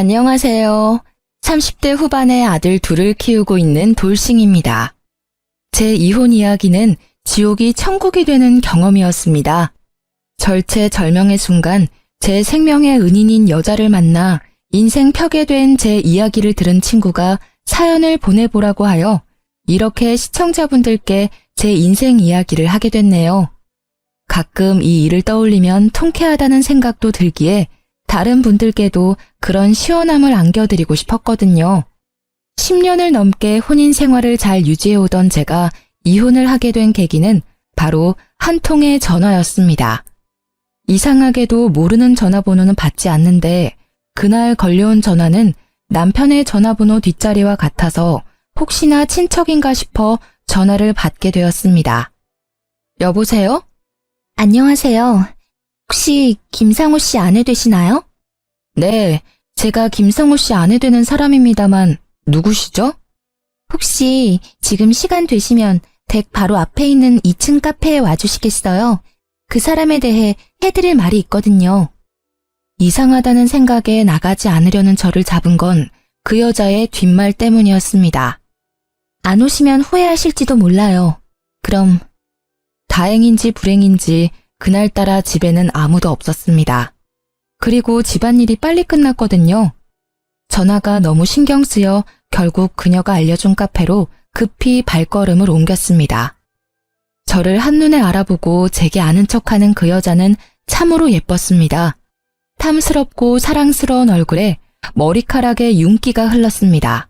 안녕하세요. 30대 후반의 아들 둘을 키우고 있는 돌싱입니다. 제 이혼 이야기는 지옥이 천국이 되는 경험이었습니다. 절체절명의 순간 제 생명의 은인인 여자를 만나 인생 펴게 된 제 이야기를 들은 친구가 사연을 보내보라고 하여 이렇게 시청자분들께 제 인생 이야기를 하게 됐네요. 가끔 이 일을 떠올리면 통쾌하다는 생각도 들기에 다른 분들께도 그런 시원함을 안겨드리고 싶었거든요. 10년을 넘게 혼인 생활을 잘 유지해오던 제가 이혼을 하게 된 계기는 바로 한 통의 전화였습니다. 이상하게도 모르는 전화번호는 받지 않는데 그날 걸려온 전화는 남편의 전화번호 뒷자리와 같아서 혹시나 친척인가 싶어 전화를 받게 되었습니다. 여보세요? 안녕하세요. 혹시 김상우 씨 아내 되시나요? 네, 제가 김상우 씨 아내 되는 사람입니다만 누구시죠? 혹시 지금 시간 되시면 댁 바로 앞에 있는 2층 카페에 와주시겠어요? 그 사람에 대해 해드릴 말이 있거든요. 이상하다는 생각에 나가지 않으려는 저를 잡은 건 그 여자의 뒷말 때문이었습니다. 안 오시면 후회하실지도 몰라요. 그럼 다행인지 불행인지 그날따라 집에는 아무도 없었습니다. 그리고 집안일이 빨리 끝났거든요. 전화가 너무 신경 쓰여 결국 그녀가 알려준 카페로 급히 발걸음을 옮겼습니다. 저를 한눈에 알아보고 제게 아는 척하는 그 여자는 참으로 예뻤습니다. 탐스럽고 사랑스러운 얼굴에 머리카락에 윤기가 흘렀습니다.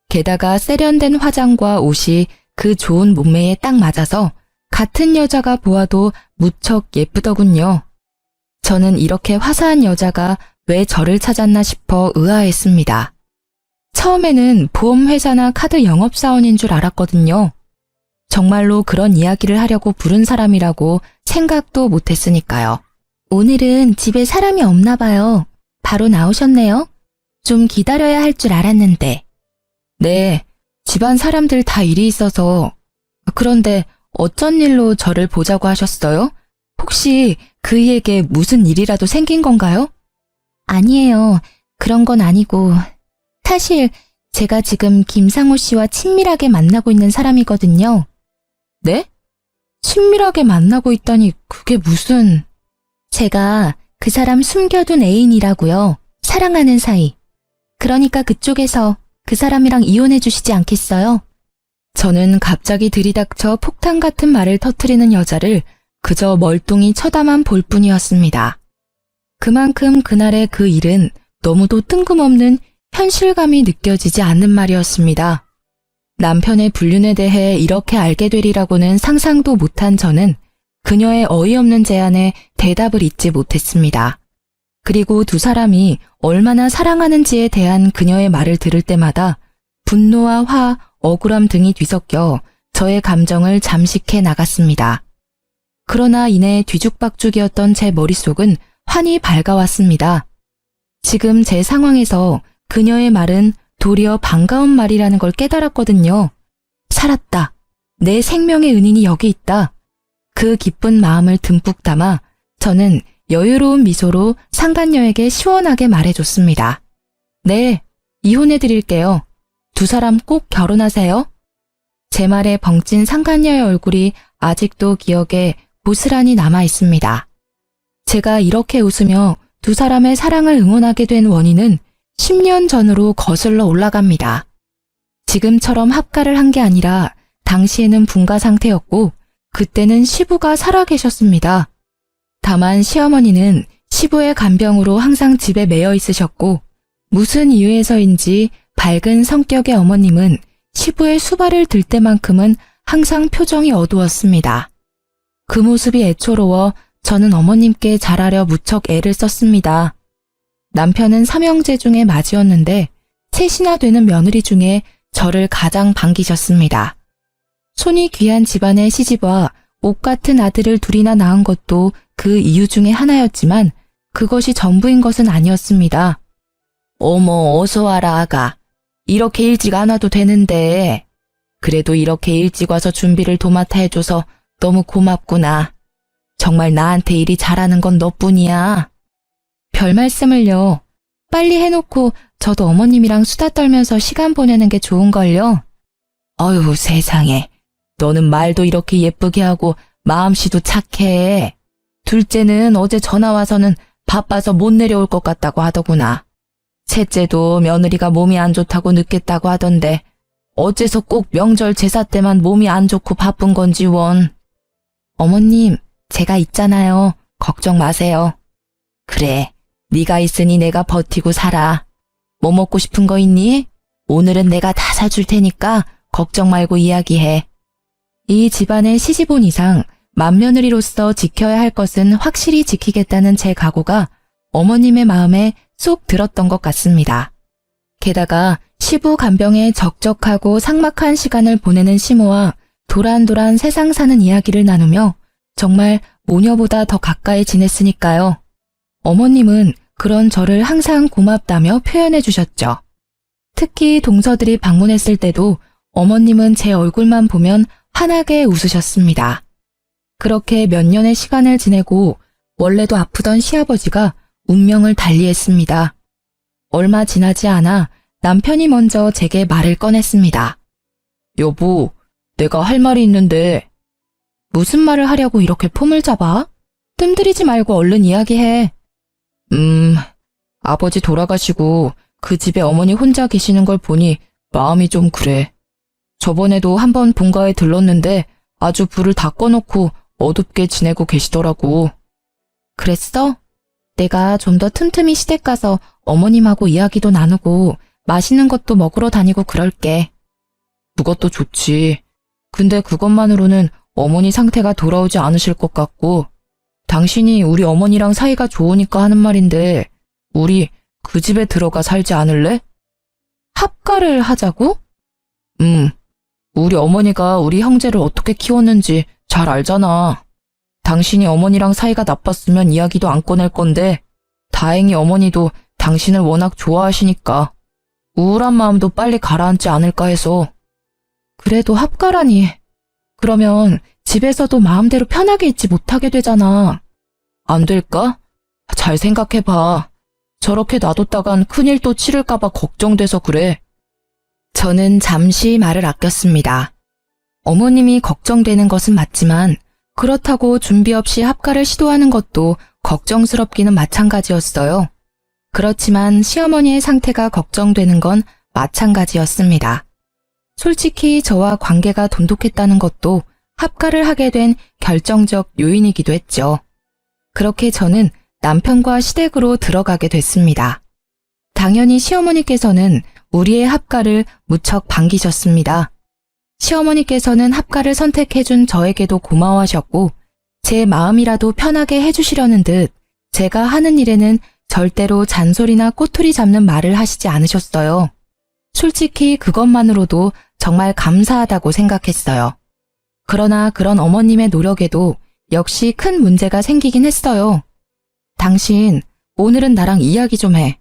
게다가 세련된 화장과 옷이 그 좋은 몸매에 딱 맞아서 같은 여자가 보아도 무척 예쁘더군요. 저는 이렇게 화사한 여자가 왜 저를 찾았나 싶어 의아했습니다. 처음에는 보험회사나 카드 영업사원인 줄 알았거든요. 정말로 그런 이야기를 하려고 부른 사람이라고 생각도 못했으니까요. 오늘은 집에 사람이 없나 봐요. 바로 나오셨네요. 좀 기다려야 할 줄 알았는데. 네, 집안 사람들 다 일이 있어서. 그런데 어쩐 일로 저를 보자고 하셨어요? 혹시 그이에게 무슨 일이라도 생긴 건가요? 아니에요. 그런 건 아니고. 사실 제가 지금 김상우 씨와 친밀하게 만나고 있는 사람이거든요. 네? 친밀하게 만나고 있다니 그게 무슨... 제가 그 사람 숨겨둔 애인이라고요. 사랑하는 사이. 그러니까 그쪽에서 그 사람이랑 이혼해 주시지 않겠어요? 저는 갑자기 들이닥쳐 폭탄 같은 말을 터뜨리는 여자를 그저 멀뚱히 쳐다만 볼 뿐이었습니다. 그만큼 그날의 그 일은 너무도 뜬금없는 현실감이 느껴지지 않는 말이었습니다. 남편의 불륜에 대해 이렇게 알게 되리라고는 상상도 못한 저는 그녀의 어이없는 제안에 대답을 잇지 못했습니다. 그리고 두 사람이 얼마나 사랑하는지에 대한 그녀의 말을 들을 때마다 분노와 화, 억울함 등이 뒤섞여 저의 감정을 잠식해 나갔습니다. 그러나 이내 뒤죽박죽이었던 제 머릿속은 환히 밝아왔습니다. 지금 제 상황에서 그녀의 말은 도리어 반가운 말이라는 걸 깨달았거든요. 살았다. 내 생명의 은인이 여기 있다. 그 기쁜 마음을 듬뿍 담아 저는 여유로운 미소로 상간녀에게 시원하게 말해줬습니다. 네, 이혼해드릴게요. 두 사람 꼭 결혼하세요. 제 말에 벙찐 상간녀의 얼굴이 아직도 기억에 고스란히 남아있습니다. 제가 이렇게 웃으며 두 사람의 사랑을 응원하게 된 원인은 10년 전으로 거슬러 올라갑니다. 지금처럼 합가를 한 게 아니라 당시에는 분가 상태였고 그때는 시부가 살아계셨습니다. 다만 시어머니는 시부의 간병으로 항상 집에 매여 있으셨고 무슨 이유에서인지 밝은 성격의 어머님은 시부의 수발을 들 때만큼은 항상 표정이 어두웠습니다. 그 모습이 애초로워 저는 어머님께 잘하려 무척 애를 썼습니다. 남편은 삼형제 중에 맏이었는데 셋이나 되는 며느리 중에 저를 가장 반기셨습니다. 손이 귀한 집안에 시집와 옷 같은 아들을 둘이나 낳은 것도 그 이유 중에 하나였지만 그것이 전부인 것은 아니었습니다. 어머, 어서 와라, 아가. 이렇게 일찍 안 와도 되는데. 그래도 이렇게 일찍 와서 준비를 도맡아 해줘서 너무 고맙구나. 정말 나한테 일이 잘하는 건 너뿐이야. 별 말씀을요. 빨리 해놓고 저도 어머님이랑 수다 떨면서 시간 보내는 게 좋은걸요. 어휴, 세상에. 너는 말도 이렇게 예쁘게 하고 마음씨도 착해. 둘째는 어제 전화 와서는 바빠서 못 내려올 것 같다고 하더구나. 셋째도 며느리가 몸이 안 좋다고 늦겠다고 하던데 어째서 꼭 명절 제사 때만 몸이 안 좋고 바쁜 건지 원. 어머님, 제가 있잖아요. 걱정 마세요. 그래, 네가 있으니 내가 버티고 살아. 뭐 먹고 싶은 거 있니? 오늘은 내가 다 사줄 테니까 걱정 말고 이야기해. 이 집안에 시집 온 이상 맏며느리로서 지켜야 할 것은 확실히 지키겠다는 제 각오가 어머님의 마음에 쏙 들었던 것 같습니다. 게다가 시부 간병에 적적하고 삭막한 시간을 보내는 시모와 도란도란 세상 사는 이야기를 나누며 정말 모녀보다 더 가까이 지냈으니까요. 어머님은 그런 저를 항상 고맙다며 표현해 주셨죠. 특히 동서들이 방문했을 때도 어머님은 제 얼굴만 보면 환하게 웃으셨습니다. 그렇게 몇 년의 시간을 지내고 원래도 아프던 시아버지가 운명을 달리했습니다. 얼마 지나지 않아 남편이 먼저 제게 말을 꺼냈습니다. 여보, 내가 할 말이 있는데. 무슨 말을 하려고 이렇게 폼을 잡아? 뜸들이지 말고 얼른 이야기해. 아버지 돌아가시고 그 집에 어머니 혼자 계시는 걸 보니 마음이 좀 그래. 저번에도 한번 본가에 들렀는데 아주 불을 다 꺼놓고 어둡게 지내고 계시더라고. 그랬어? 내가 좀 더 틈틈이 시댁 가서 어머님하고 이야기도 나누고 맛있는 것도 먹으러 다니고 그럴게. 그것도 좋지. 근데 그것만으로는 어머니 상태가 돌아오지 않으실 것 같고, 당신이 우리 어머니랑 사이가 좋으니까 하는 말인데, 우리 그 집에 들어가 살지 않을래? 합가를 하자고? 우리 어머니가 우리 형제를 어떻게 키웠는지 잘 알잖아. 당신이 어머니랑 사이가 나빴으면 이야기도 안 꺼낼 건데, 다행히 어머니도 당신을 워낙 좋아하시니까 우울한 마음도 빨리 가라앉지 않을까 해서. 그래도 합가라니. 그러면 집에서도 마음대로 편하게 있지 못하게 되잖아. 안 될까? 잘 생각해봐. 저렇게 놔뒀다간 큰일 또 치를까봐 걱정돼서 그래. 저는 잠시 말을 아꼈습니다. 어머님이 걱정되는 것은 맞지만 그렇다고 준비 없이 합가를 시도하는 것도 걱정스럽기는 마찬가지였어요. 그렇지만 시어머니의 상태가 걱정되는 건 마찬가지였습니다. 솔직히 저와 관계가 돈독했다는 것도 합가를 하게 된 결정적 요인이기도 했죠. 그렇게 저는 남편과 시댁으로 들어가게 됐습니다. 당연히 시어머니께서는 우리의 합가를 무척 반기셨습니다. 시어머니께서는 합가를 선택해준 저에게도 고마워하셨고 제 마음이라도 편하게 해주시려는 듯 제가 하는 일에는 절대로 잔소리나 꼬투리 잡는 말을 하시지 않으셨어요. 솔직히 그것만으로도 정말 감사하다고 생각했어요. 그러나 그런 어머님의 노력에도 역시 큰 문제가 생기긴 했어요. 당신, 오늘은 나랑 이야기 좀 해.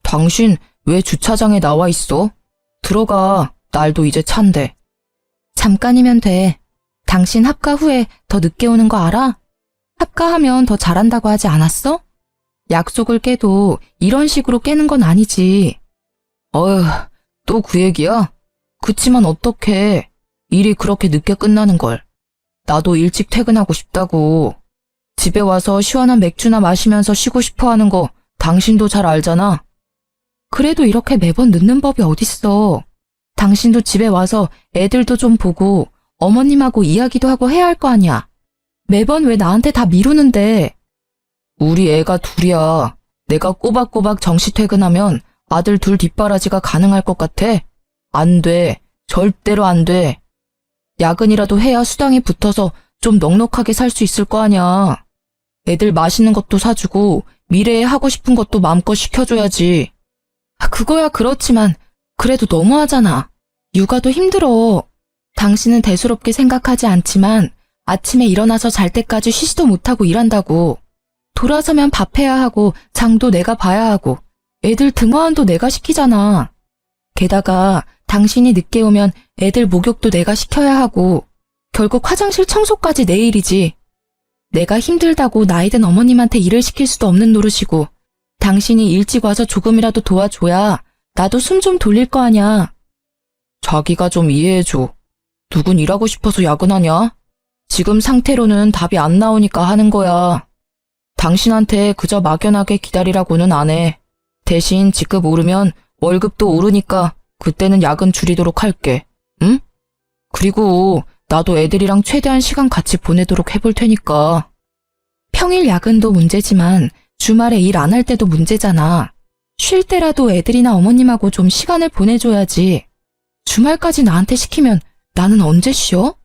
당신 왜 주차장에 나와 있어? 들어가, 날도 이제 찬데. 잠깐이면 돼. 당신 합가 후에 더 늦게 오는 거 알아? 합가하면 더 잘한다고 하지 않았어? 약속을 깨도 이런 식으로 깨는 건 아니지. 어휴, 또 그 얘기야? 그치만 어떡해. 일이 그렇게 늦게 끝나는 걸. 나도 일찍 퇴근하고 싶다고. 집에 와서 시원한 맥주나 마시면서 쉬고 싶어 하는 거 당신도 잘 알잖아. 그래도 이렇게 매번 늦는 법이 어딨어. 당신도 집에 와서 애들도 좀 보고 어머님하고 이야기도 하고 해야 할 거 아니야. 매번 왜 나한테 다 미루는데. 우리 애가 둘이야. 내가 꼬박꼬박 정시 퇴근하면 아들 둘 뒷바라지가 가능할 것 같아? 안 돼. 절대로 안 돼. 야근이라도 해야 수당이 붙어서 좀 넉넉하게 살 수 있을 거 아니야. 애들 맛있는 것도 사주고 미래에 하고 싶은 것도 마음껏 시켜줘야지. 그거야 그렇지만 그래도 너무하잖아. 육아도 힘들어. 당신은 대수롭게 생각하지 않지만 아침에 일어나서 잘 때까지 쉬지도 못하고 일한다고. 돌아서면 밥해야 하고 장도 내가 봐야 하고 애들 등하원도 내가 시키잖아. 게다가 당신이 늦게 오면 애들 목욕도 내가 시켜야 하고 결국 화장실 청소까지 내 일이지. 내가 힘들다고 나이든 어머님한테 일을 시킬 수도 없는 노릇이고 당신이 일찍 와서 조금이라도 도와줘야 나도 숨 좀 돌릴 거 아냐. 자기가 좀 이해해줘. 누군 일하고 싶어서 야근하냐? 지금 상태로는 답이 안 나오니까 하는 거야. 당신한테 그저 막연하게 기다리라고는 안 해. 대신 직급 오르면 월급도 오르니까 그때는 야근 줄이도록 할게. 응? 그리고 나도 애들이랑 최대한 시간 같이 보내도록 해볼 테니까. 평일 야근도 문제지만 주말에 일 안 할 때도 문제잖아. 쉴 때라도 애들이나 어머님하고 좀 시간을 보내줘야지. 주말까지 나한테 시키면 나는 언제 쉬어?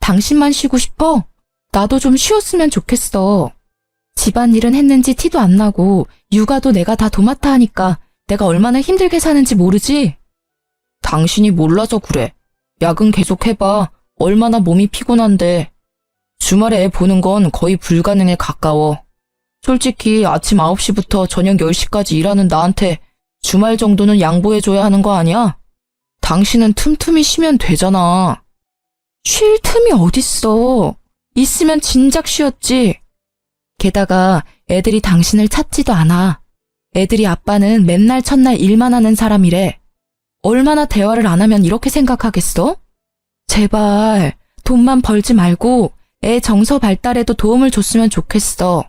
당신만 쉬고 싶어? 나도 좀 쉬었으면 좋겠어. 집안일은 했는지 티도 안 나고 육아도 내가 다 도맡아 하니까 내가 얼마나 힘들게 사는지 모르지? 당신이 몰라서 그래. 야근 계속 해봐. 얼마나 몸이 피곤한데. 주말에 애 보는 건 거의 불가능에 가까워. 솔직히 아침 9시부터 저녁 10시까지 일하는 나한테 주말 정도는 양보해줘야 하는 거 아니야? 당신은 틈틈이 쉬면 되잖아. 쉴 틈이 어딨어. 있으면 진작 쉬었지. 게다가 애들이 당신을 찾지도 않아. 애들이 아빠는 맨날 첫날 일만 하는 사람이래. 얼마나 대화를 안 하면 이렇게 생각하겠어? 제발 돈만 벌지 말고 애 정서 발달에도 도움을 줬으면 좋겠어.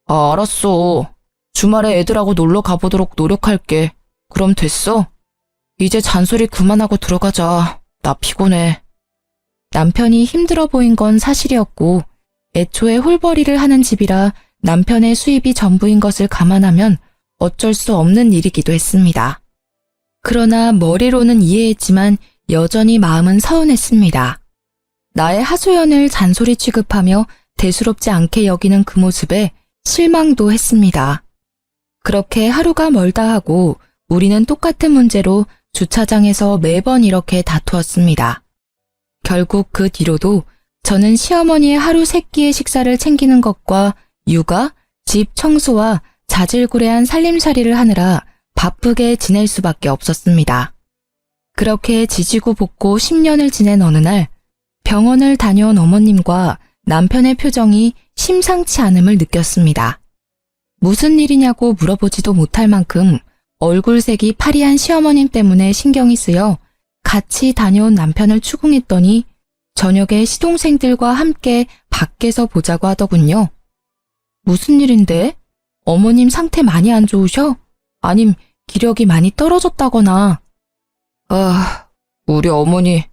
아, 알았어. 주말에 애들하고 놀러 가보도록 노력할게. 그럼 됐어? 이제 잔소리 그만하고 들어가자. 나 피곤해. 남편이 힘들어 보인 건 사실이었고 애초에 홀벌이를 하는 집이라 남편의 수입이 전부인 것을 감안하면 어쩔 수 없는 일이기도 했습니다. 그러나 머리로는 이해했지만 여전히 마음은 서운했습니다. 나의 하소연을 잔소리 취급하며 대수롭지 않게 여기는 그 모습에 실망도 했습니다. 그렇게 하루가 멀다 하고 우리는 똑같은 문제로 주차장에서 매번 이렇게 다투었습니다. 결국 그 뒤로도 저는 시어머니의 하루 3끼의 식사를 챙기는 것과 육아, 집 청소와 자질구레한 살림살이를 하느라 바쁘게 지낼 수밖에 없었습니다. 그렇게 지지고 볶고 10년을 지낸 어느 날 병원을 다녀온 어머님과 남편의 표정이 심상치 않음을 느꼈습니다. 무슨 일이냐고 물어보지도 못할 만큼 얼굴색이 파리한 시어머님 때문에 신경이 쓰여 같이 다녀온 남편을 추궁했더니 저녁에 시동생들과 함께 밖에서 보자고 하더군요. 무슨 일인데? 어머님 상태 많이 안 좋으셔? 아님 기력이 많이 떨어졌다거나. 아, 우리 어머니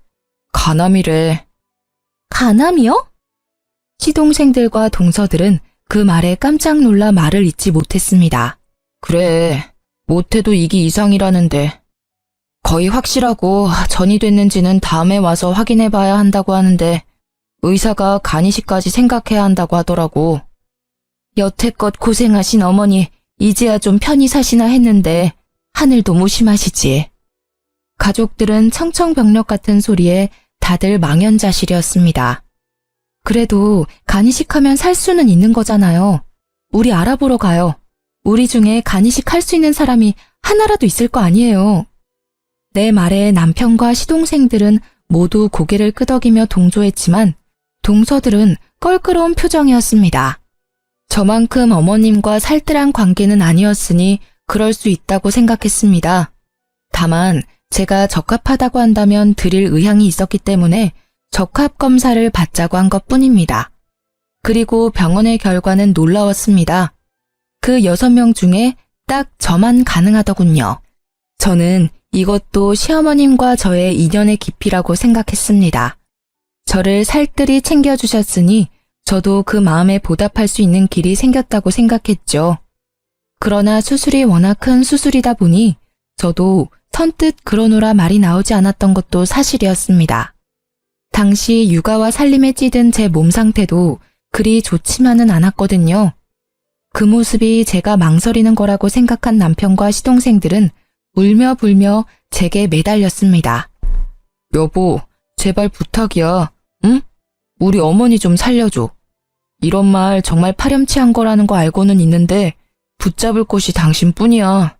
간암이래. 간암이요? 시동생들과 동서들은 그 말에 깜짝 놀라 말을 잇지 못했습니다. 그래, 못해도 이기 이상이라는데. 거의 확실하고 전이 됐는지는 다음에 와서 확인해봐야 한다고 하는데 의사가 간이식까지 생각해야 한다고 하더라고. 여태껏 고생하신 어머니 이제야 좀 편히 사시나 했는데 하늘도 무심하시지. 가족들은 청청병력 같은 소리에 다들 망연자실이었습니다. 그래도 간이식하면 살 수는 있는 거잖아요. 우리 알아보러 가요. 우리 중에 간이식 할 수 있는 사람이 하나라도 있을 거 아니에요. 내 말에 남편과 시동생들은 모두 고개를 끄덕이며 동조했지만 동서들은 껄끄러운 표정이었습니다. 저만큼 어머님과 살뜰한 관계는 아니었으니 그럴 수 있다고 생각했습니다. 다만 제가 적합하다고 한다면 드릴 의향이 있었기 때문에 적합 검사를 받자고 한 것뿐입니다. 그리고 병원의 결과는 놀라웠습니다. 그 6명 중에 딱 저만 가능하더군요. 저는 이것도 시어머님과 저의 인연의 깊이라고 생각했습니다. 저를 살뜰히 챙겨주셨으니 저도 그 마음에 보답할 수 있는 길이 생겼다고 생각했죠. 그러나 수술이 워낙 큰 수술이다 보니 저도 선뜻 그러노라 말이 나오지 않았던 것도 사실이었습니다. 당시 육아와 살림에 찌든 제 몸 상태도 그리 좋지만은 않았거든요. 그 모습이 제가 망설이는 거라고 생각한 남편과 시동생들은 울며 불며 제게 매달렸습니다. 여보, 제발 부탁이야. 응? 우리 어머니 좀 살려줘. 이런 말 정말 파렴치한 거라는 거 알고는 있는데 붙잡을 곳이 당신뿐이야.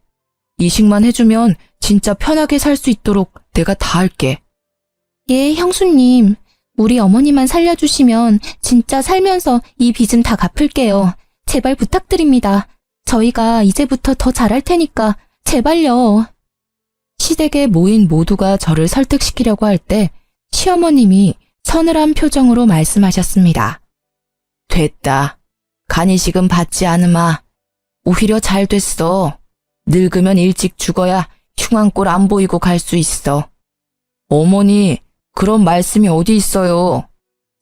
이식만 해주면 진짜 편하게 살 수 있도록 내가 다 할게. 예, 형수님. 우리 어머니만 살려주시면 진짜 살면서 이 빚은 다 갚을게요. 제발 부탁드립니다. 저희가 이제부터 더 잘할 테니까 제발요. 시댁에 모인 모두가 저를 설득시키려고 할 때 시어머님이 서늘한 표정으로 말씀하셨습니다. 됐다. 간이식은 받지 않으마. 오히려 잘 됐어. 늙으면 일찍 죽어야 흉한 꼴 안 보이고 갈 수 있어. 어머니, 그런 말씀이 어디 있어요.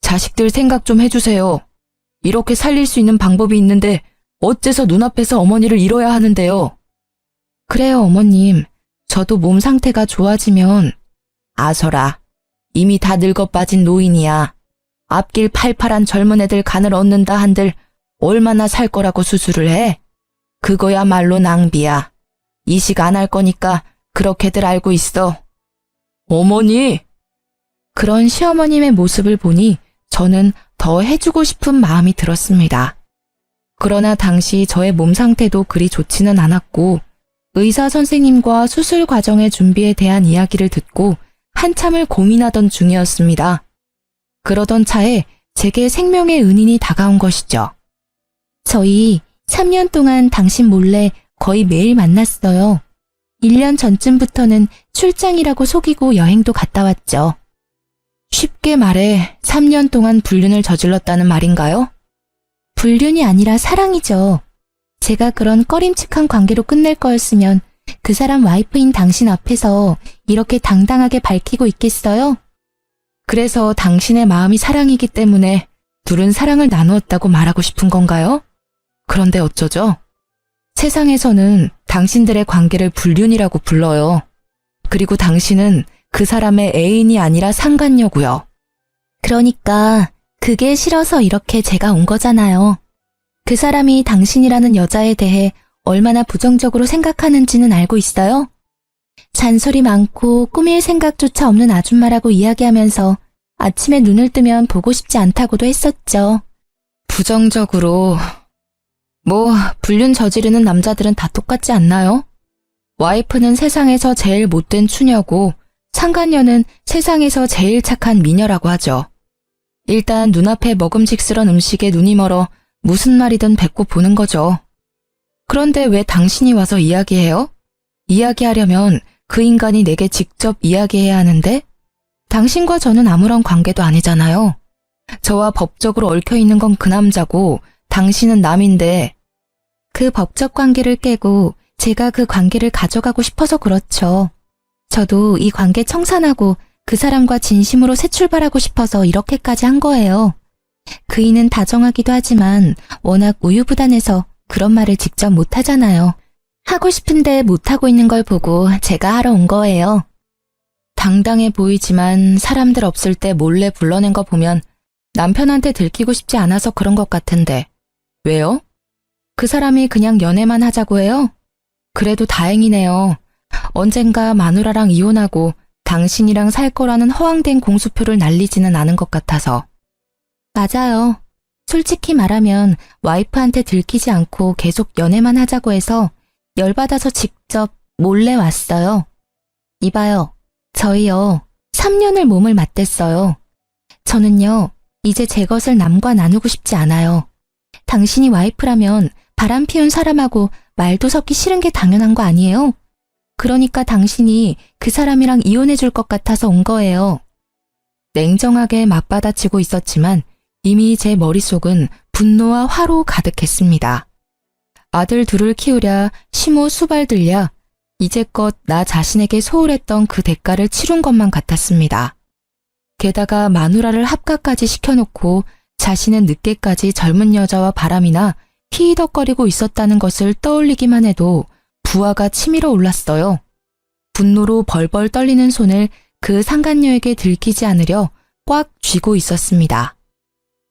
자식들 생각 좀 해주세요. 이렇게 살릴 수 있는 방법이 있는데 어째서 눈앞에서 어머니를 잃어야 하는데요. 그래요, 어머님. 저도 몸 상태가 좋아지면. 아서라, 이미 다 늙어 빠진 노인이야. 앞길 팔팔한 젊은 애들 간을 얻는다 한들 얼마나 살 거라고 수술을 해? 그거야말로 낭비야. 이식 안 할 거니까 그렇게들 알고 있어. 어머니! 그런 시어머님의 모습을 보니 저는 더 해주고 싶은 마음이 들었습니다. 그러나 당시 저의 몸 상태도 그리 좋지는 않았고 의사 선생님과 수술 과정의 준비에 대한 이야기를 듣고 한참을 고민하던 중이었습니다. 그러던 차에 제게 생명의 은인이 다가온 것이죠. 저희 3년 동안 당신 몰래 거의 매일 만났어요. 1년 전쯤부터는 출장이라고 속이고 여행도 갔다 왔죠. 쉽게 말해 3년 동안 불륜을 저질렀다는 말인가요? 불륜이 아니라 사랑이죠. 제가 그런 꺼림칙한 관계로 끝낼 거였으면 그 사람 와이프인 당신 앞에서 이렇게 당당하게 밝히고 있겠어요? 그래서 당신의 마음이 사랑이기 때문에 둘은 사랑을 나누었다고 말하고 싶은 건가요? 그런데 어쩌죠? 세상에서는 당신들의 관계를 불륜이라고 불러요. 그리고 당신은 그 사람의 애인이 아니라 상간녀고요. 그러니까 그게 싫어서 이렇게 제가 온 거잖아요. 그 사람이 당신이라는 여자에 대해 얼마나 부정적으로 생각하는지는 알고 있어요? 잔소리 많고 꾸밀 생각조차 없는 아줌마라고 이야기하면서 아침에 눈을 뜨면 보고 싶지 않다고도 했었죠. 부정적으로... 불륜 저지르는 남자들은 다 똑같지 않나요? 와이프는 세상에서 제일 못된 추녀고 상간녀는 세상에서 제일 착한 미녀라고 하죠. 일단 눈앞에 먹음직스런 음식에 눈이 멀어 무슨 말이든 뱉고 보는 거죠. 그런데 왜 당신이 와서 이야기해요? 이야기하려면 그 인간이 내게 직접 이야기해야 하는데 당신과 저는 아무런 관계도 아니잖아요. 저와 법적으로 얽혀있는 건 그 남자고 당신은 남인데 그 법적 관계를 깨고 제가 그 관계를 가져가고 싶어서 그렇죠. 저도 이 관계 청산하고 그 사람과 진심으로 새 출발하고 싶어서 이렇게까지 한 거예요. 그이는 다정하기도 하지만 워낙 우유부단해서 그런 말을 직접 못하잖아요. 하고 싶은데 못하고 있는 걸 보고 제가 하러 온 거예요. 당당해 보이지만 사람들 없을 때 몰래 불러낸 거 보면 남편한테 들키고 싶지 않아서 그런 것 같은데 왜요? 그 사람이 그냥 연애만 하자고 해요? 그래도 다행이네요. 언젠가 마누라랑 이혼하고 당신이랑 살 거라는 허황된 공수표를 날리지는 않은 것 같아서. 맞아요. 솔직히 말하면 와이프한테 들키지 않고 계속 연애만 하자고 해서 열받아서 직접 몰래 왔어요. 이봐요. 저희요. 3년을 몸을 맞댔어요. 저는요. 이제 제 것을 남과 나누고 싶지 않아요. 당신이 와이프라면 바람 피운 사람하고 말도 섞기 싫은 게 당연한 거 아니에요? 그러니까 당신이 그 사람이랑 이혼해 줄 것 같아서 온 거예요. 냉정하게 맞받아치고 있었지만 이미 제 머릿속은 분노와 화로 가득했습니다. 아들 둘을 키우랴 시모 수발 들랴 이제껏 나 자신에게 소홀했던 그 대가를 치룬 것만 같았습니다. 게다가 마누라를 합가까지 시켜놓고 자신은 늦게까지 젊은 여자와 바람이나 히히덕거리고 있었다는 것을 떠올리기만 해도 부하가 치밀어 올랐어요. 분노로 벌벌 떨리는 손을 그 상간녀에게 들키지 않으려 꽉 쥐고 있었습니다.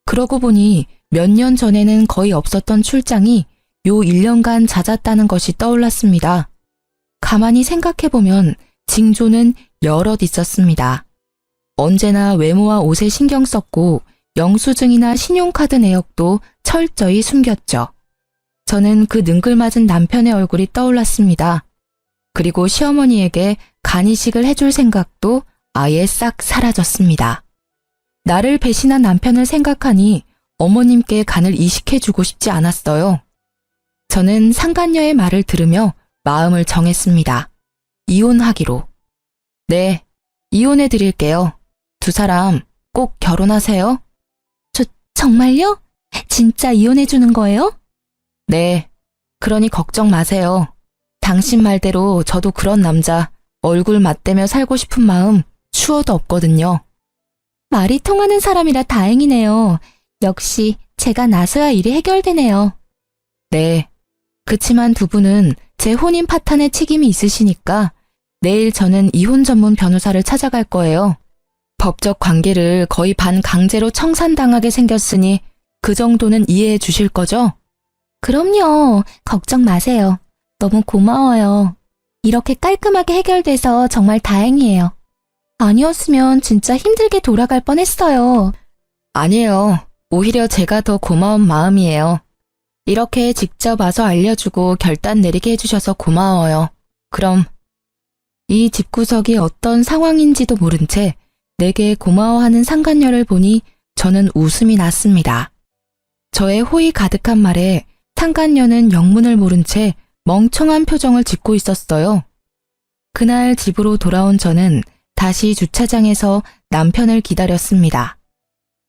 그러고 보니 몇 년 전에는 거의 없었던 출장이 요 1년간 잦았다는 것이 떠올랐습니다. 가만히 생각해보면 징조는 여럿 있었습니다. 언제나 외모와 옷에 신경 썼고 영수증이나 신용카드 내역도 철저히 숨겼죠. 저는 그 능글맞은 남편의 얼굴이 떠올랐습니다. 그리고 시어머니에게 간이식을 해줄 생각도 아예 싹 사라졌습니다. 나를 배신한 남편을 생각하니 어머님께 간을 이식해주고 싶지 않았어요. 저는 상간녀의 말을 들으며 마음을 정했습니다. 이혼하기로. 네, 이혼해 드릴게요. 두 사람 꼭 결혼하세요. 정말요? 진짜 이혼해 주는 거예요? 네, 그러니 걱정 마세요. 당신 말대로 저도 그런 남자 얼굴 맞대며 살고 싶은 마음 추워도 없거든요. 말이 통하는 사람이라 다행이네요. 역시 제가 나서야 일이 해결되네요. 네, 그치만 두 분은 제 혼인 파탄에 책임이 있으시니까 내일 저는 이혼 전문 변호사를 찾아갈 거예요. 법적 관계를 거의 반강제로 청산당하게 생겼으니 그 정도는 이해해 주실 거죠? 그럼요. 걱정 마세요. 너무 고마워요. 이렇게 깔끔하게 해결돼서 정말 다행이에요. 아니었으면 진짜 힘들게 돌아갈 뻔했어요. 아니에요. 오히려 제가 더 고마운 마음이에요. 이렇게 직접 와서 알려주고 결단 내리게 해주셔서 고마워요. 그럼 이 집구석이 어떤 상황인지도 모른 채 내게 고마워하는 상간녀를 보니 저는 웃음이 났습니다. 저의 호의 가득한 말에 상간녀는 영문을 모른 채 멍청한 표정을 짓고 있었어요. 그날 집으로 돌아온 저는 다시 주차장에서 남편을 기다렸습니다.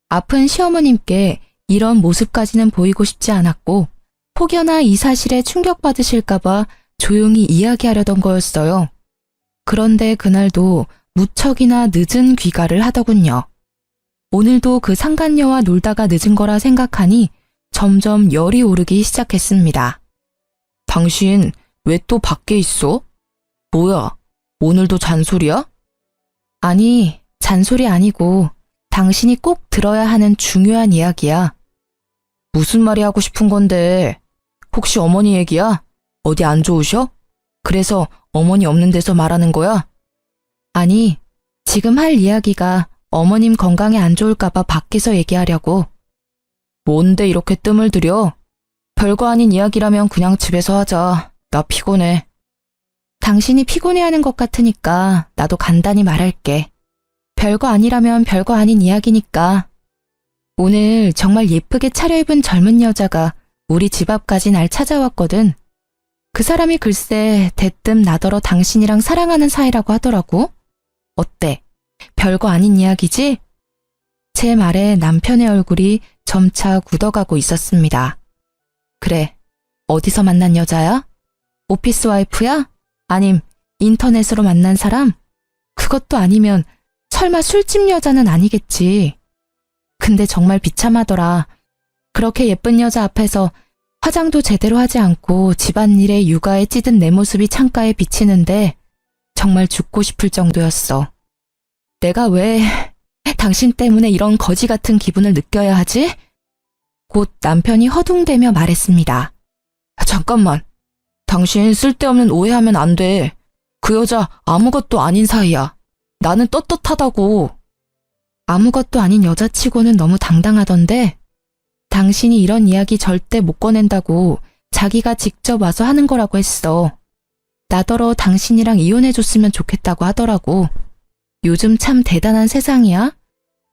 아픈 시어머님께 이런 모습까지는 보이고 싶지 않았고 혹여나 이 사실에 충격받으실까봐 조용히 이야기하려던 거였어요. 그런데 그날도 무척이나 늦은 귀가를 하더군요. 오늘도 그 상간녀와 놀다가 늦은 거라 생각하니 점점 열이 오르기 시작했습니다. 당신 왜 또 밖에 있어? 뭐야, 오늘도 잔소리야? 아니, 잔소리 아니고 당신이 꼭 들어야 하는 중요한 이야기야. 무슨 말이 하고 싶은 건데? 혹시 어머니 얘기야? 어디 안 좋으셔? 그래서 어머니 없는 데서 말하는 거야? 아니, 지금 할 이야기가 어머님 건강에 안 좋을까봐 밖에서 얘기하려고. 뭔데 이렇게 뜸을 들여? 별거 아닌 이야기라면 그냥 집에서 하자. 나 피곤해. 당신이 피곤해하는 것 같으니까 나도 간단히 말할게. 별거 아니라면 별거 아닌 이야기니까. 오늘 정말 예쁘게 차려입은 젊은 여자가 우리 집 앞까지 날 찾아왔거든. 그 사람이 글쎄 대뜸 나더러 당신이랑 사랑하는 사이라고 하더라고. 어때? 별거 아닌 이야기지? 제 말에 남편의 얼굴이 점차 굳어가고 있었습니다. 그래, 어디서 만난 여자야? 오피스 와이프야? 아님 인터넷으로 만난 사람? 그것도 아니면 설마 술집 여자는 아니겠지. 근데 정말 비참하더라. 그렇게 예쁜 여자 앞에서 화장도 제대로 하지 않고 집안일에 육아에 찌든 내 모습이 창가에 비치는데 정말 죽고 싶을 정도였어. 내가 왜 당신 때문에 이런 거지 같은 기분을 느껴야 하지? 곧 남편이 허둥대며 말했습니다. 잠깐만. 당신 쓸데없는 오해하면 안 돼. 그 여자 아무것도 아닌 사이야. 나는 떳떳하다고. 아무것도 아닌 여자치고는 너무 당당하던데 당신이 이런 이야기 절대 못 꺼낸다고 자기가 직접 와서 하는 거라고 했어. 나더러 당신이랑 이혼해줬으면 좋겠다고 하더라고. 요즘 참 대단한 세상이야.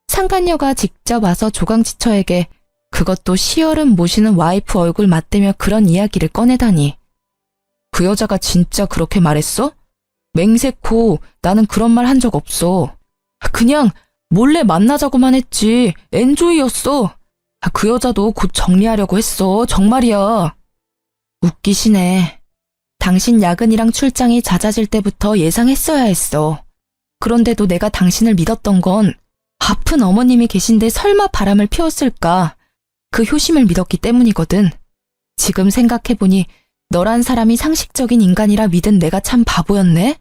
상간녀가 직접 와서 조강지처에게 그것도 시어른 모시는 와이프 얼굴 맞대며 그런 이야기를 꺼내다니. 그 여자가 진짜 그렇게 말했어? 맹세코 나는 그런 말 한 적 없어. 그냥 몰래 만나자고만 했지. 엔조이였어. 그 여자도 곧 정리하려고 했어. 정말이야. 웃기시네. 당신 야근이랑 출장이 잦아질 때부터 예상했어야 했어. 그런데도 내가 당신을 믿었던 건 아픈 어머님이 계신데 설마 바람을 피웠을까? 그 효심을 믿었기 때문이거든. 지금 생각해보니 너란 사람이 상식적인 인간이라 믿은 내가 참 바보였네?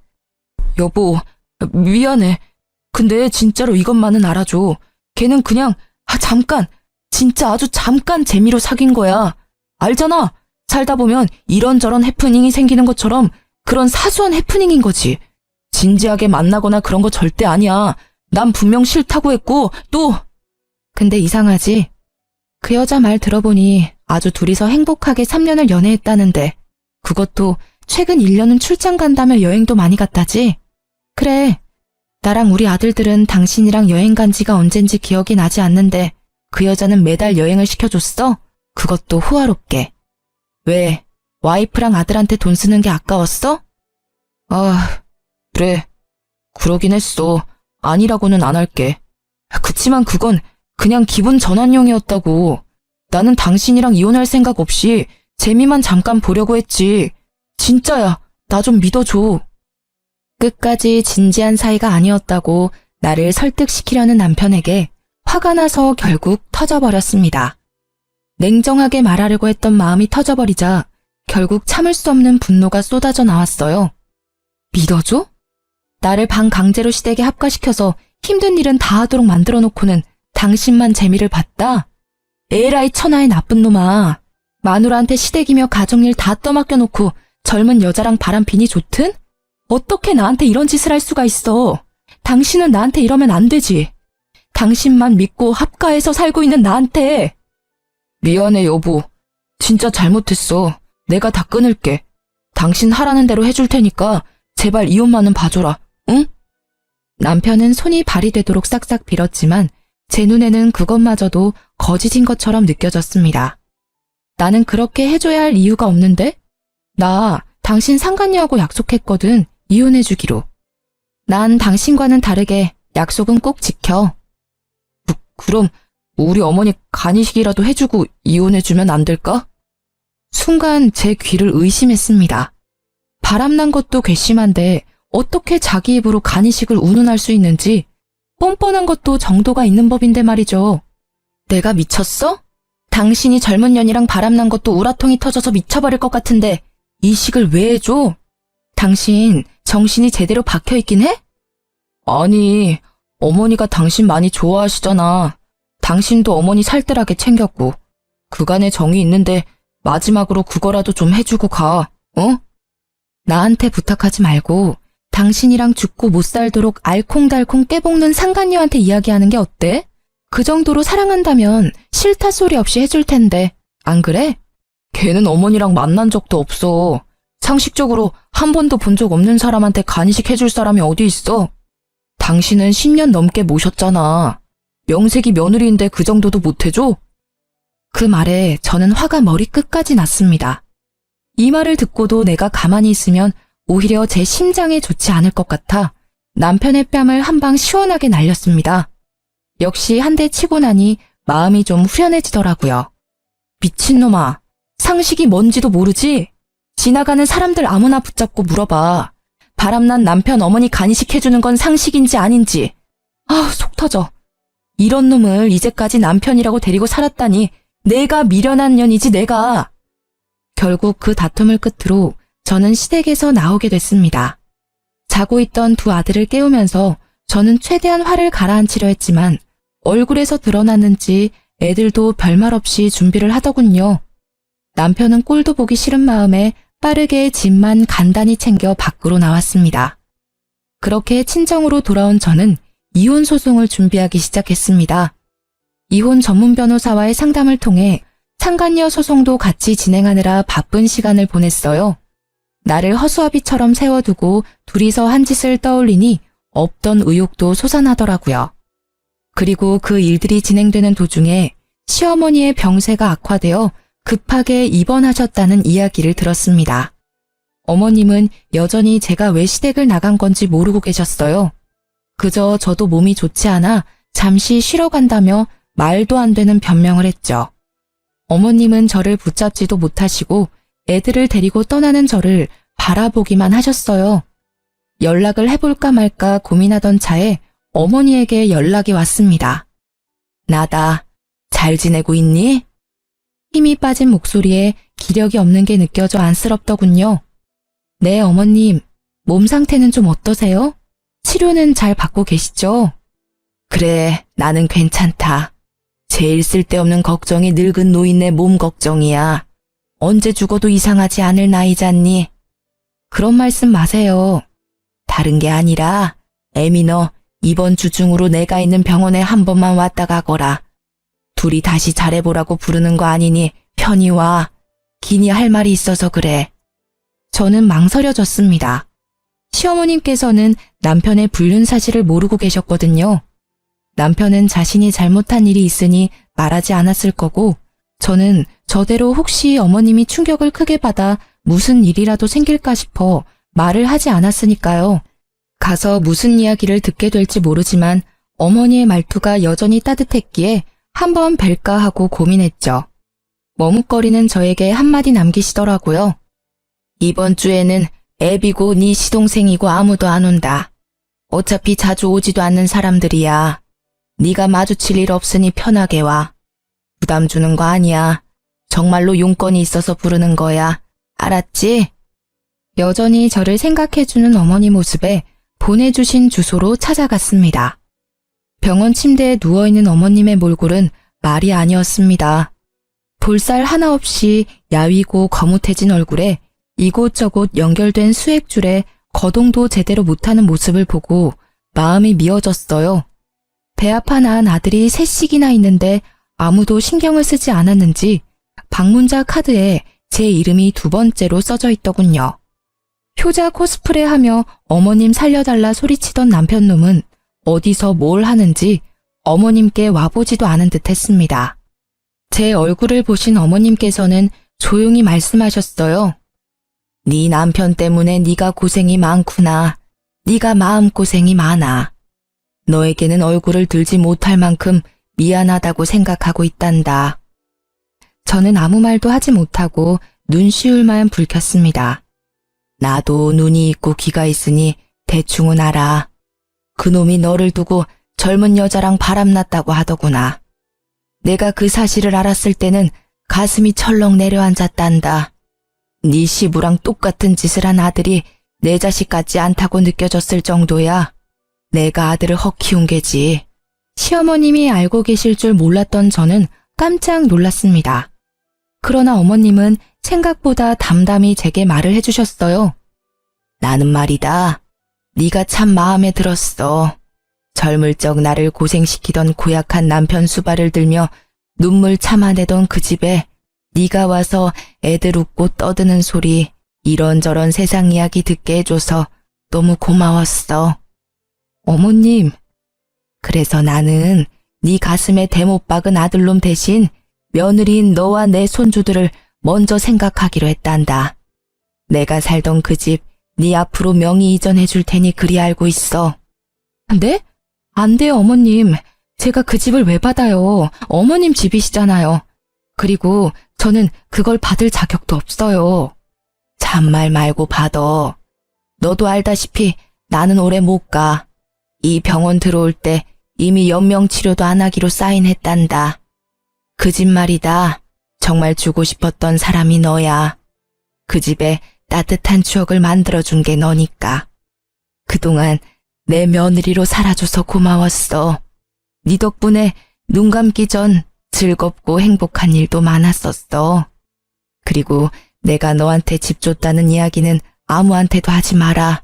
여보, 미안해. 근데 진짜로 이것만은 알아줘. 걔는 그냥 잠깐, 진짜 아주 잠깐 재미로 사귄 거야. 알잖아. 살다 보면 이런저런 해프닝이 생기는 것처럼 그런 사소한 해프닝인 거지. 진지하게 만나거나 그런 거 절대 아니야. 난 분명 싫다고 했고 또 근데 이상하지? 그 여자 말 들어보니 아주 둘이서 행복하게 3년을 연애했다는데 그것도 최근 1년은 출장 간다며 여행도 많이 갔다지? 그래. 나랑 우리 아들들은 당신이랑 여행 간 지가 언젠지 기억이 나지 않는데 그 여자는 매달 여행을 시켜줬어? 그것도 호화롭게. 왜? 와이프랑 아들한테 돈 쓰는 게 아까웠어? 아, 그래. 그러긴 했어. 아니라고는 안 할게. 그치만 그건 그냥 기분 전환용이었다고. 나는 당신이랑 이혼할 생각 없이 재미만 잠깐 보려고 했지. 진짜야. 나 좀 믿어줘. 끝까지 진지한 사이가 아니었다고 나를 설득시키려는 남편에게 화가 나서 결국 터져버렸습니다. 냉정하게 말하려고 했던 마음이 터져버리자 결국 참을 수 없는 분노가 쏟아져 나왔어요. 믿어줘? 나를 반강제로 시댁에 합가시켜서 힘든 일은 다 하도록 만들어 놓고는 당신만 재미를 봤다? 에라이 천하의 나쁜 놈아. 마누라한테 시댁이며 가정일 다 떠맡겨 놓고 젊은 여자랑 바람피니 좋든? 어떻게 나한테 이런 짓을 할 수가 있어? 당신은 나한테 이러면 안 되지. 당신만 믿고 합가해서 살고 있는 나한테. 미안해 여보. 진짜 잘못했어. 내가 다 끊을게. 당신 하라는 대로 해줄 테니까 제발 이혼만은 봐줘라. 응? 남편은 손이 발이 되도록 싹싹 빌었지만 제 눈에는 그것마저도 거짓인 것처럼 느껴졌습니다. 나는 그렇게 해줘야 할 이유가 없는데? 나 당신 상간녀하고 약속했거든. 이혼해주기로. 난 당신과는 다르게 약속은 꼭 지켜. 그럼 우리 어머니 간이식이라도 해주고 이혼해주면 안 될까? 순간 제 귀를 의심했습니다. 바람난 것도 괘씸한데 어떻게 자기 입으로 간이식을 운운할 수 있는지 뻔뻔한 것도 정도가 있는 법인데 말이죠. 내가 미쳤어? 당신이 젊은 년이랑 바람난 것도 우라통이 터져서 미쳐버릴 것 같은데 이식을 왜 해줘? 당신 정신이 제대로 박혀있긴 해? 아니, 어머니가 당신 많이 좋아하시잖아. 당신도 어머니 살뜰하게 챙겼고 그간의 정이 있는데 마지막으로 그거라도 좀 해주고 가, 어? 나한테 부탁하지 말고 당신이랑 죽고 못 살도록 알콩달콩 깨볶는 상간녀한테 이야기하는 게 어때? 그 정도로 사랑한다면 싫다 소리 없이 해줄 텐데, 안 그래? 걔는 어머니랑 만난 적도 없어. 상식적으로 한 번도 본 적 없는 사람한테 간이식 해줄 사람이 어디 있어? 당신은 10년 넘게 모셨잖아. 명색이 며느리인데 그 정도도 못 해줘? 그 말에 저는 화가 머리끝까지 났습니다. 이 말을 듣고도 내가 가만히 있으면 오히려 제 심장에 좋지 않을 것 같아 남편의 뺨을 한 방 시원하게 날렸습니다. 역시 한 대 치고 나니 마음이 좀 후련해지더라고요. 미친놈아, 상식이 뭔지도 모르지? 지나가는 사람들 아무나 붙잡고 물어봐. 바람난 남편 어머니 간이식 해주는 건 상식인지 아닌지. 아, 속 터져. 이런 놈을 이제까지 남편이라고 데리고 살았다니 내가 미련한 년이지 내가. 결국 그 다툼을 끝으로 저는 시댁에서 나오게 됐습니다. 자고 있던 두 아들을 깨우면서 저는 최대한 화를 가라앉히려 했지만 얼굴에서 드러났는지 애들도 별말 없이 준비를 하더군요. 남편은 꼴도 보기 싫은 마음에 빠르게 짐만 간단히 챙겨 밖으로 나왔습니다. 그렇게 친정으로 돌아온 저는 이혼 소송을 준비하기 시작했습니다. 이혼 전문 변호사와의 상담을 통해 상간녀 소송도 같이 진행하느라 바쁜 시간을 보냈어요. 나를 허수아비처럼 세워두고 둘이서 한 짓을 떠올리니 없던 의욕도 솟아나더라고요. 그리고 그 일들이 진행되는 도중에 시어머니의 병세가 악화되어 급하게 입원하셨다는 이야기를 들었습니다. 어머님은 여전히 제가 왜 시댁을 나간 건지 모르고 계셨어요. 그저 저도 몸이 좋지 않아 잠시 쉬러 간다며 말도 안 되는 변명을 했죠. 어머님은 저를 붙잡지도 못하시고 애들을 데리고 떠나는 저를 바라보기만 하셨어요. 연락을 해볼까 말까 고민하던 차에 어머니에게 연락이 왔습니다. 나다. 잘 지내고 있니? 힘이 빠진 목소리에 기력이 없는 게 느껴져 안쓰럽더군요. 네, 어머님. 몸 상태는 좀 어떠세요? 치료는 잘 받고 계시죠? 그래, 나는 괜찮다. 제일 쓸데없는 걱정이 늙은 노인네 몸 걱정이야. 언제 죽어도 이상하지 않을 나이잖니? 그런 말씀 마세요. 다른 게 아니라 애미 너 이번 주 중으로 내가 있는 병원에 한 번만 왔다 가거라. 둘이 다시 잘해보라고 부르는 거 아니니 편히 와. 기니 할 말이 있어서 그래. 저는 망설여졌습니다. 시어머님께서는 남편의 불륜 사실을 모르고 계셨거든요. 남편은 자신이 잘못한 일이 있으니 말하지 않았을 거고 저는 저대로 혹시 어머님이 충격을 크게 받아 무슨 일이라도 생길까 싶어 말을 하지 않았으니까요. 가서 무슨 이야기를 듣게 될지 모르지만 어머니의 말투가 여전히 따뜻했기에 한번 뵐까 하고 고민했죠. 머뭇거리는 저에게 한마디 남기시더라고요. 이번 주에는 애비고 네 시동생이고 아무도 안 온다. 어차피 자주 오지도 않는 사람들이야. 네가 마주칠 일 없으니 편하게 와. 부담 주는 거 아니야. 정말로 용건이 있어서 부르는 거야. 알았지? 여전히 저를 생각해주는 어머니 모습에 보내주신 주소로 찾아갔습니다. 병원 침대에 누워있는 어머님의 몰골은 말이 아니었습니다. 볼살 하나 없이 야위고 거뭇해진 얼굴에 이곳저곳 연결된 수액줄에 거동도 제대로 못하는 모습을 보고 마음이 미어졌어요. 배아파 낳은 아들이 셋씩이나 있는데 아무도 신경을 쓰지 않았는지 방문자 카드에 제 이름이 2번째로 써져 있더군요. 효자 코스프레하며 어머님 살려달라 소리치던 남편놈은 어디서 뭘 하는지 어머님께 와보지도 않은 듯 했습니다. 제 얼굴을 보신 어머님께서는 조용히 말씀하셨어요. 네 남편 때문에 네가 고생이 많구나. 네가 마음고생이 많아. 너에게는 얼굴을 들지 못할 만큼 미안하다고 생각하고 있단다. 저는 아무 말도 하지 못하고 눈시울만 붉혔습니다. 나도 눈이 있고 귀가 있으니 대충은 알아. 그놈이 너를 두고 젊은 여자랑 바람났다고 하더구나. 내가 그 사실을 알았을 때는 가슴이 철렁 내려앉았단다. 네 시부랑 똑같은 짓을 한 아들이 내 자식 같지 않다고 느껴졌을 정도야. 내가 아들을 헉 키운 게지. 시어머님이 알고 계실 줄 몰랐던 저는 깜짝 놀랐습니다. 그러나 어머님은 생각보다 담담히 제게 말을 해주셨어요. 나는 말이다. 네가 참 마음에 들었어. 젊을 적 나를 고생시키던 고약한 남편 수발을 들며 눈물 참아내던 그 집에 네가 와서 애들 웃고 떠드는 소리, 이런저런 세상 이야기 듣게 해줘서 너무 고마웠어. 어머님, 그래서 나는 네 가슴에 대못 박은 아들놈 대신 며느리인 너와 내 손주들을 먼저 생각하기로 했단다. 내가 살던 그 집 네 앞으로 명의 이전해 줄 테니 그리 알고 있어. 네? 안 돼요, 어머님. 제가 그 집을 왜 받아요? 어머님 집이시잖아요. 그리고 저는 그걸 받을 자격도 없어요. 잔말 말고 받아. 너도 알다시피 나는 오래 못 가. 이 병원 들어올 때 이미 연명치료도 안 하기로 사인했단다. 그 집 말이다. 정말 주고 싶었던 사람이 너야. 그 집에 따뜻한 추억을 만들어준 게 너니까. 그동안 내 며느리로 살아줘서 고마웠어. 네 덕분에 눈 감기 전 즐겁고 행복한 일도 많았었어. 그리고 내가 너한테 집 줬다는 이야기는 아무한테도 하지 마라.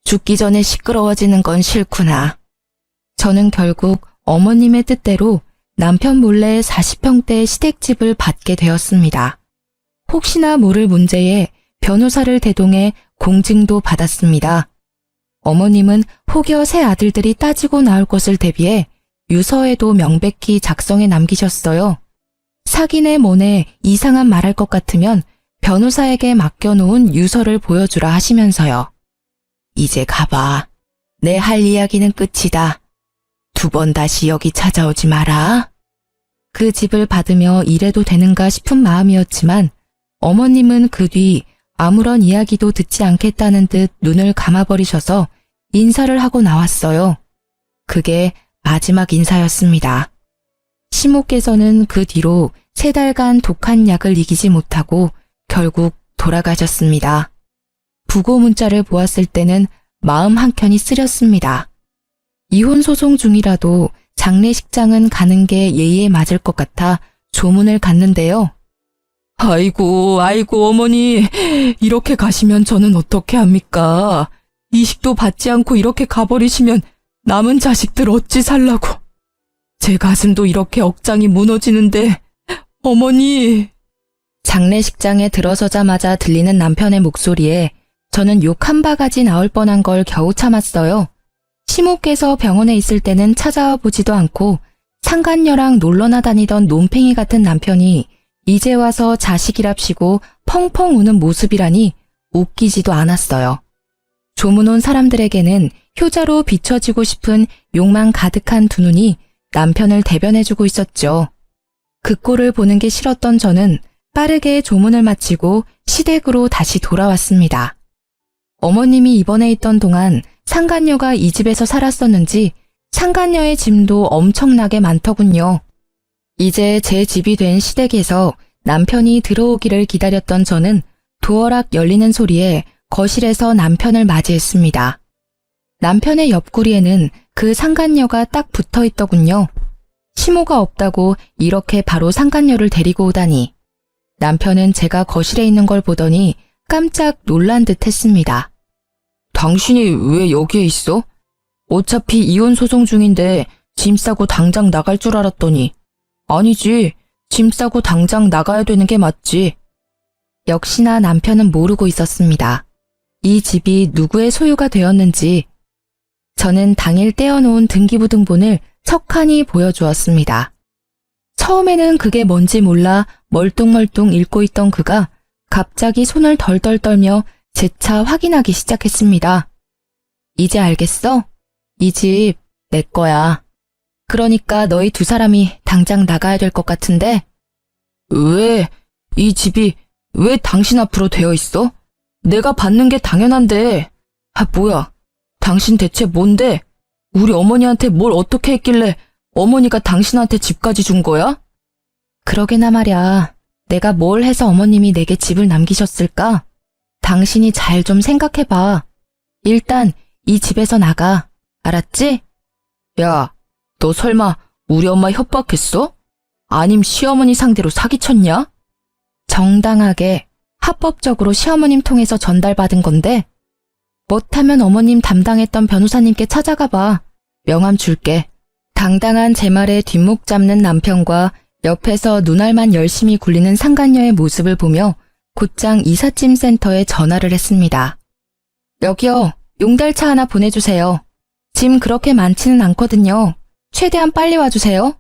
죽기 전에 시끄러워지는 건 싫구나. 저는 결국 어머님의 뜻대로 남편 몰래 40평대 시댁집을 받게 되었습니다. 혹시나 모를 문제에 변호사를 대동해 공증도 받았습니다. 어머님은 혹여 새 아들들이 따지고 나올 것을 대비해 유서에도 명백히 작성해 남기셨어요. 사기네 뭐네 이상한 말할 것 같으면 변호사에게 맡겨놓은 유서를 보여주라 하시면서요. 이제 가봐. 내 할 이야기는 끝이다. 2번 다시 여기 찾아오지 마라. 그 집을 받으며 이래도 되는가 싶은 마음이었지만 어머님은 그 뒤 아무런 이야기도 듣지 않겠다는 듯 눈을 감아버리셔서 인사를 하고 나왔어요. 그게 마지막 인사였습니다. 시모께서는 그 뒤로 3달간 독한 약을 이기지 못하고 결국 돌아가셨습니다. 부고 문자를 보았을 때는 마음 한켠이 쓰렸습니다. 이혼 소송 중이라도 장례식장은 가는 게 예의에 맞을 것 같아 조문을 갔는데요. 아이고 어머니, 이렇게 가시면 저는 어떻게 합니까? 이식도 받지 않고 이렇게 가버리시면 남은 자식들 어찌 살라고. 제 가슴도 이렇게 억장이 무너지는데 어머니. 장례식장에 들어서자마자 들리는 남편의 목소리에 저는 욕 한 바가지 나올 뻔한 걸 겨우 참았어요. 시모께서 병원에 있을 때는 찾아와 보지도 않고 상간녀랑 놀러나 다니던 논팽이 같은 남편이 이제 와서 자식이랍시고 펑펑 우는 모습이라니 웃기지도 않았어요. 조문 온 사람들에게는 효자로 비춰지고 싶은 욕망 가득한 두 눈이 남편을 대변해주고 있었죠. 그 꼴을 보는 게 싫었던 저는 빠르게 조문을 마치고 시댁으로 다시 돌아왔습니다. 어머님이 입원해 있던 동안 상간녀가 이 집에서 살았었는지 상간녀의 짐도 엄청나게 많더군요. 이제 제 집이 된 시댁에서 남편이 들어오기를 기다렸던 저는 도어락 열리는 소리에 거실에서 남편을 맞이했습니다. 남편의 옆구리에는 그 상간녀가 딱 붙어 있더군요. 시모가 없다고 이렇게 바로 상간녀를 데리고 오다니. 남편은 제가 거실에 있는 걸 보더니 깜짝 놀란 듯 했습니다. 당신이 왜 여기에 있어? 어차피 이혼 소송 중인데 짐 싸고 당장 나갈 줄 알았더니. 아니지, 짐 싸고 당장 나가야 되는 게 맞지. 역시나 남편은 모르고 있었습니다. 이 집이 누구의 소유가 되었는지. 저는 당일 떼어놓은 등기부등본을 척하니 보여주었습니다. 처음에는 그게 뭔지 몰라 멀뚱멀뚱 읽고 있던 그가 갑자기 손을 덜덜 떨며 재차 확인하기 시작했습니다. 이제 알겠어? 이 집 내 거야. 그러니까 너희 두 사람이 당장 나가야 될 것 같은데? 왜? 이 집이 왜 당신 앞으로 되어 있어? 내가 받는 게 당연한데. 아, 뭐야. 당신 대체 뭔데? 우리 어머니한테 뭘 어떻게 했길래 어머니가 당신한테 집까지 준 거야? 그러게나 말야. 내가 뭘 해서 어머님이 내게 집을 남기셨을까? 당신이 잘 좀 생각해봐. 일단 이 집에서 나가. 알았지? 야, 너 설마 우리 엄마 협박했어? 아님 시어머니 상대로 사기쳤냐? 정당하게 합법적으로 시어머님 통해서 전달받은 건데 못하면 어머님 담당했던 변호사님께 찾아가 봐. 명함 줄게. 당당한 제 말에 뒷목 잡는 남편과 옆에서 눈알만 열심히 굴리는 상간녀의 모습을 보며 곧장 이삿짐 센터에 전화를 했습니다. 여기요. 용달차 하나 보내주세요. 짐 그렇게 많지는 않거든요. 최대한 빨리 와주세요.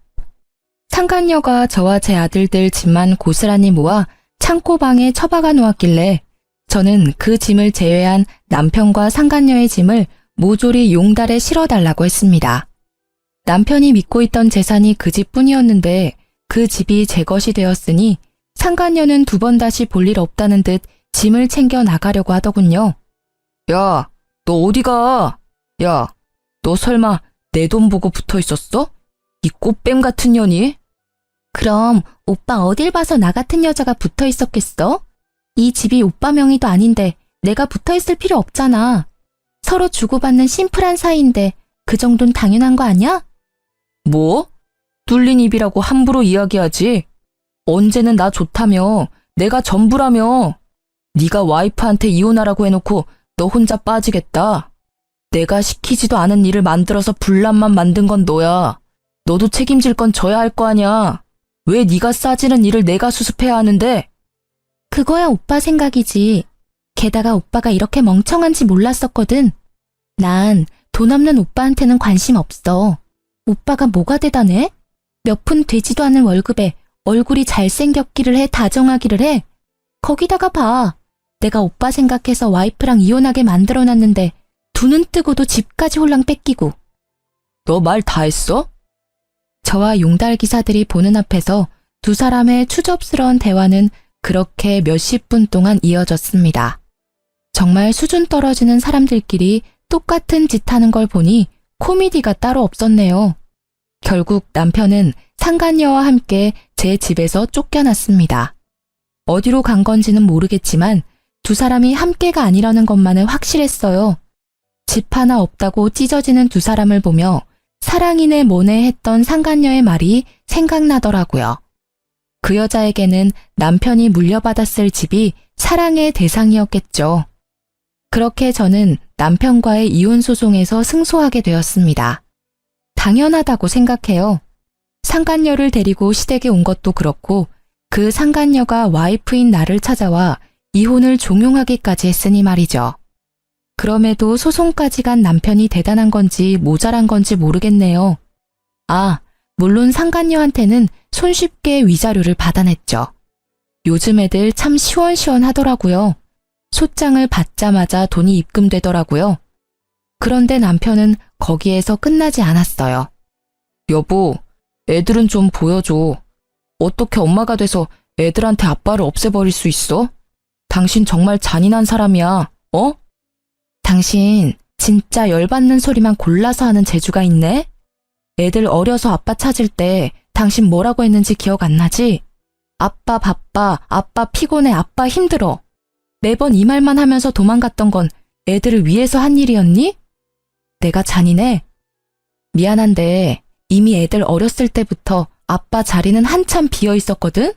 상간녀가 저와 제 아들들 짐만 고스란히 모아 창고방에 처박아 놓았길래 저는 그 짐을 제외한 남편과 상간녀의 짐을 모조리 용달에 실어달라고 했습니다. 남편이 믿고 있던 재산이 그 집뿐이었는데 그 집이 제 것이 되었으니 상간녀는 두 번 다시 볼 일 없다는 듯 짐을 챙겨 나가려고 하더군요. 야, 너 어디 가? 야, 너 설마 내 돈 보고 붙어 있었어? 이 꽃뱀 같은 년이? 그럼 오빠 어딜 봐서 나 같은 여자가 붙어 있었겠어? 이 집이 오빠 명의도 아닌데 내가 붙어 있을 필요 없잖아. 서로 주고받는 심플한 사이인데 그 정도는 당연한 거 아니야? 뭐? 뚫린 입이라고 함부로 이야기하지? 언제는 나 좋다며, 내가 전부라며. 네가 와이프한테 이혼하라고 해놓고 너 혼자 빠지겠다. 내가 시키지도 않은 일을 만들어서 분란만 만든 건 너야. 너도 책임질 건 져야 할 거 아냐. 왜 네가 싸지는 일을 내가 수습해야 하는데? 그거야 오빠 생각이지. 게다가 오빠가 이렇게 멍청한지 몰랐었거든. 난 돈 없는 오빠한테는 관심 없어. 오빠가 뭐가 대단해? 몇 푼 되지도 않은 월급에 얼굴이 잘생겼기를 해, 다정하기를 해. 거기다가 봐. 내가 오빠 생각해서 와이프랑 이혼하게 만들어놨는데 두 눈 뜨고도 집까지 홀랑 뺏기고. 너 말 다 했어? 저와 용달 기사들이 보는 앞에서 두 사람의 추접스러운 대화는 그렇게 몇십 분 동안 이어졌습니다. 정말 수준 떨어지는 사람들끼리 똑같은 짓 하는 걸 보니 코미디가 따로 없었네요. 결국 남편은 상간녀와 함께 제 집에서 쫓겨났습니다. 어디로 간 건지는 모르겠지만 두 사람이 함께가 아니라는 것만은 확실했어요. 집 하나 없다고 찢어지는 두 사람을 보며 사랑이네 뭐네 했던 상간녀의 말이 생각나더라고요. 그 여자에게는 남편이 물려받았을 집이 사랑의 대상이었겠죠. 그렇게 저는 남편과의 이혼 소송에서 승소하게 되었습니다. 당연하다고 생각해요. 상간녀를 데리고 시댁에 온 것도 그렇고 그 상간녀가 와이프인 나를 찾아와 이혼을 종용하기까지 했으니 말이죠. 그럼에도 소송까지 간 남편이 대단한 건지 모자란 건지 모르겠네요. 아, 물론 상간녀한테는 손쉽게 위자료를 받아냈죠. 요즘 애들 참 시원시원하더라고요. 소장을 받자마자 돈이 입금되더라고요. 그런데 남편은 거기에서 끝나지 않았어요. 여보, 애들은 좀 보여줘. 어떻게 엄마가 돼서 애들한테 아빠를 없애버릴 수 있어? 당신 정말 잔인한 사람이야, 어? 당신 진짜 열받는 소리만 골라서 하는 재주가 있네? 애들 어려서 아빠 찾을 때 당신 뭐라고 했는지 기억 안 나지? 아빠 바빠, 아빠 피곤해, 아빠 힘들어. 매번 이 말만 하면서 도망갔던 건 애들을 위해서 한 일이었니? 내가 잔인해? 미안한데 이미 애들 어렸을 때부터 아빠 자리는 한참 비어 있었거든?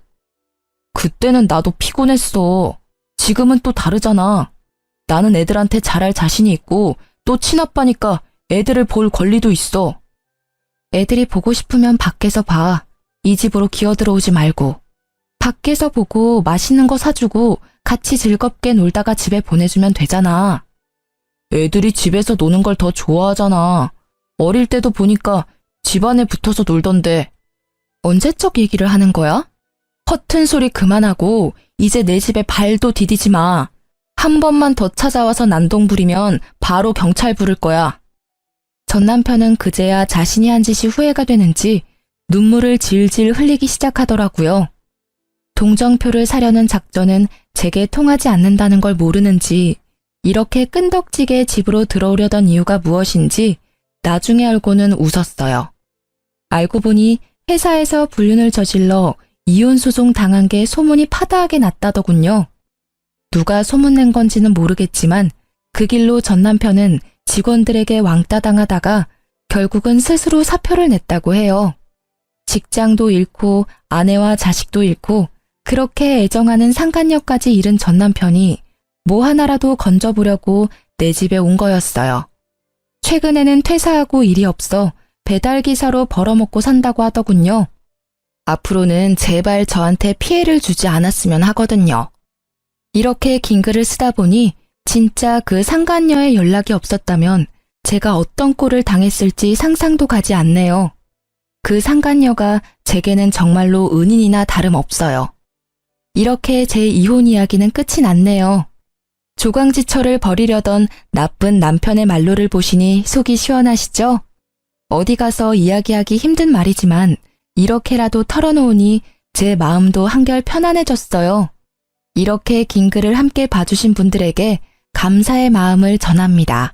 그때는 나도 피곤했어. 지금은 또 다르잖아. 나는 애들한테 잘할 자신이 있고 또 친아빠니까 애들을 볼 권리도 있어. 애들이 보고 싶으면 밖에서 봐. 이 집으로 기어들어오지 말고. 밖에서 보고 맛있는 거 사주고 같이 즐겁게 놀다가 집에 보내주면 되잖아. 애들이 집에서 노는 걸 더 좋아하잖아. 어릴 때도 보니까 집 안에 붙어서 놀던데. 언제적 얘기를 하는 거야? 허튼 소리 그만하고 이제 내 집에 발도 디디지 마. 한 번만 더 찾아와서 난동 부리면 바로 경찰 부를 거야. 전 남편은 그제야 자신이 한 짓이 후회가 되는지 눈물을 질질 흘리기 시작하더라고요. 동정표를 사려는 작전은 제게 통하지 않는다는 걸 모르는지 이렇게 끈덕지게 집으로 들어오려던 이유가 무엇인지 나중에 알고는 웃었어요. 알고 보니 회사에서 불륜을 저질러 이혼 소송 당한 게 소문이 파다하게 났다더군요. 누가 소문낸 건지는 모르겠지만 그 길로 전 남편은 직원들에게 왕따 당하다가 결국은 스스로 사표를 냈다고 해요. 직장도 잃고 아내와 자식도 잃고 그렇게 애정하는 상간녀까지 잃은 전 남편이 뭐 하나라도 건져보려고 내 집에 온 거였어요. 최근에는 퇴사하고 일이 없어 배달기사로 벌어먹고 산다고 하더군요. 앞으로는 제발 저한테 피해를 주지 않았으면 하거든요. 이렇게 긴 글을 쓰다 보니 진짜 그 상간녀의 연락이 없었다면 제가 어떤 꼴을 당했을지 상상도 가지 않네요. 그 상간녀가 제게는 정말로 은인이나 다름없어요. 이렇게 제 이혼 이야기는 끝이 났네요. 조광지철을 버리려던 나쁜 남편의 말로를 보시니 속이 시원하시죠? 어디 가서 이야기하기 힘든 말이지만 이렇게라도 털어놓으니 제 마음도 한결 편안해졌어요. 이렇게 긴 글을 함께 봐주신 분들에게 감사의 마음을 전합니다.